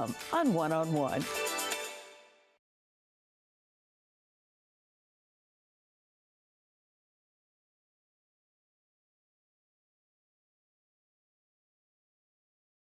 come on One on One.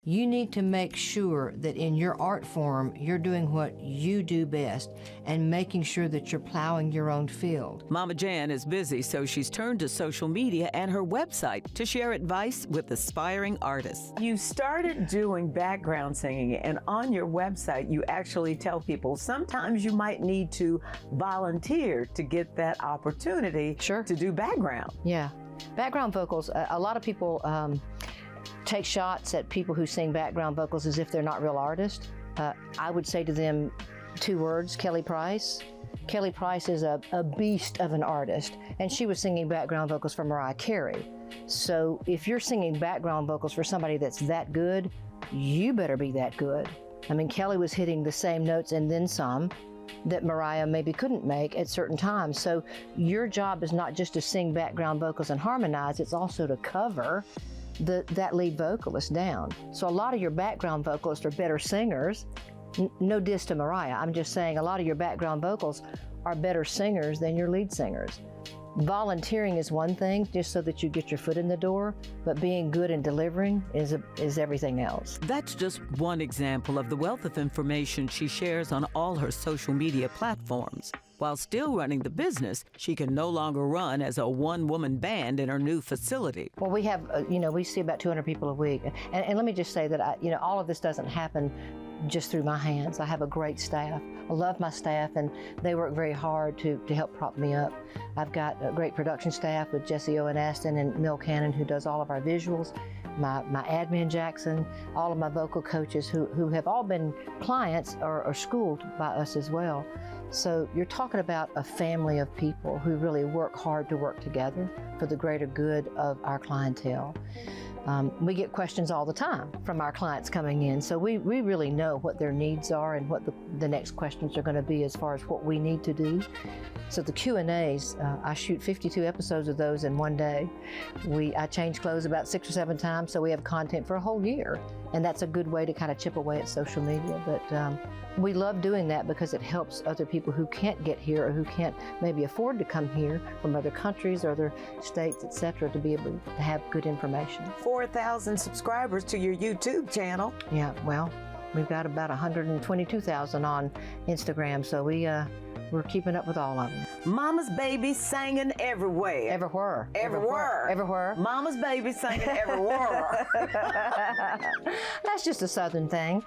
You need to make sure that in your art form, you're doing what you do best and making sure that you're plowing your own field. Mama Jan is busy, so she's turned to social media and her website to share advice with aspiring artists. You started doing background singing, and on your website, you actually tell people sometimes you might need to volunteer to get that opportunity to do background. Yeah. Background vocals, a lot of people take shots at people who sing background vocals as if they're not real artists. I would say to them 2 words, Kelly Price. Kelly Price is a beast of an artist, and she was singing background vocals for Mariah Carey. So if you're singing background vocals for somebody that's that good, you better be that good. I mean, Kelly was hitting the same notes and then some that Mariah maybe couldn't make at certain times. So your job is not just to sing background vocals and harmonize, it's also to cover that lead vocalist down. So a lot of your background vocalists are better singers. No diss to Mariah, I'm just saying a lot of your background vocals are better singers than your lead singers. Volunteering is one thing, just so that you get your foot in the door, but being good in delivering is everything else. That's just one example of the wealth of information she shares on all her social media platforms. While still running the business, she can no longer run as a one-woman band in her new facility. Well, we have, we see about 200 people a week. And let me just say that, all of this doesn't happen just through my hands. I have a great staff. I love my staff, and they work very hard to help prop me up. I've got a great production staff with Jesse Owen Aston and Mel Cannon, who does all of our visuals, my admin Jackson, all of my vocal coaches who have all been clients or schooled by us as well. So you're talking about a family of people who really work hard to work together for the greater good of our clientele. We get questions all the time from our clients coming in, so we really know what their needs are and what the next questions are going to be as far as what we need to do. So the Q&As, I shoot 52 episodes of those in one day. I change clothes about 6 or 7 times, so we have content for a whole year, and that's a good way to kind of chip away at social media. But we love doing that because it helps other people who can't get here or who can't maybe afford to come here from other countries or other states, etc., to be able to have good information. 4,000 subscribers to your YouTube channel. Yeah, well, we've got about 122,000 on Instagram, so we're keeping up with all of them. Mama's baby singing everywhere. Everywhere. Everywhere. Everywhere. Mama's baby singing everywhere. That's just a Southern thing,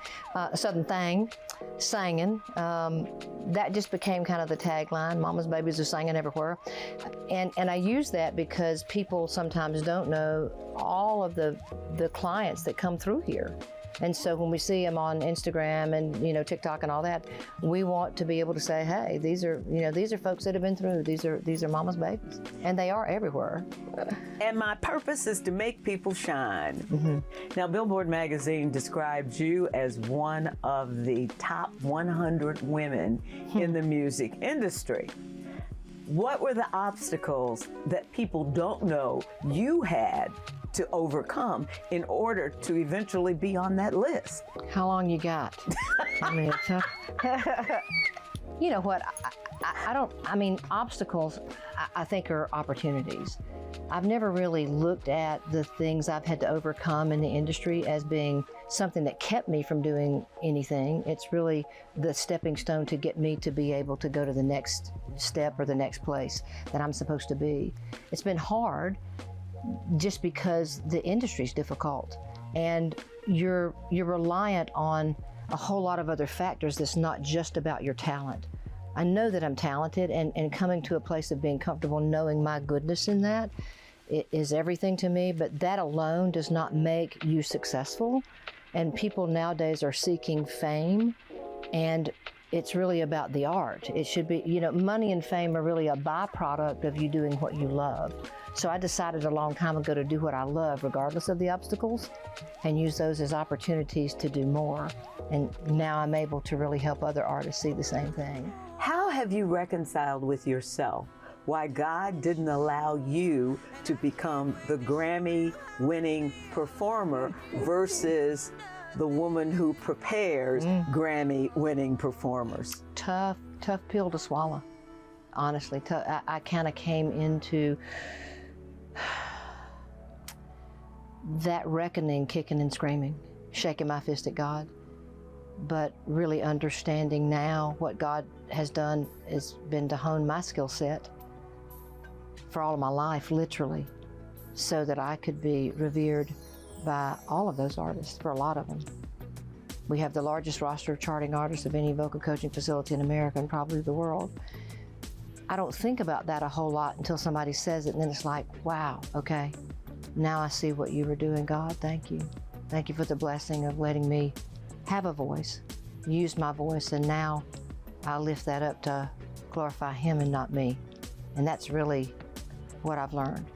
singing. That just became kind of the tagline. Mama's babies are singing everywhere. And I use that because people sometimes don't know all of the clients that come through here. And so when we see them on Instagram and TikTok and all that, we want to be able to say, hey, these are folks that have been through. These are mama's babies, and they are everywhere. And my purpose is to make people shine. Mm-hmm. Now, Billboard magazine described you as one of the top 100 women in the music industry. What were the obstacles that people don't know you had to overcome in order to eventually be on that list? How long you got? I mean, you know what? Obstacles, I think, are opportunities. I've never really looked at the things I've had to overcome in the industry as being something that kept me from doing anything. It's really the stepping stone to get me to be able to go to the next step or the next place that I'm supposed to be. It's been hard just because the industry's difficult, and you're reliant on a whole lot of other factors that's not just about your talent. I know that I'm talented, and coming to a place of being comfortable knowing my goodness in that is everything to me, but that alone does not make you successful. And people nowadays are seeking fame, and it's really about the art. It should be, money and fame are really a byproduct of you doing what you love. So I decided a long time ago to do what I love regardless of the obstacles, and use those as opportunities to do more. And now I'm able to really help other artists see the same thing. How have you reconciled with yourself why God didn't allow you to become the Grammy-winning performer versus the woman who prepares Grammy-winning performers. Tough pill to swallow. Honestly, I kind of came into that reckoning, kicking and screaming, shaking my fist at God, but really understanding now what God has done has been to hone my skill set for all of my life, literally, so that I could be revered by all of those artists, for a lot of them. We have the largest roster of charting artists of any vocal coaching facility in America and probably the world. I don't think about that a whole lot until somebody says it, and then it's like, wow, okay, now I see what you were doing, God, thank you. Thank you for the blessing of letting me have a voice, use my voice, and now I lift that up to glorify Him and not me. And that's really what I've learned.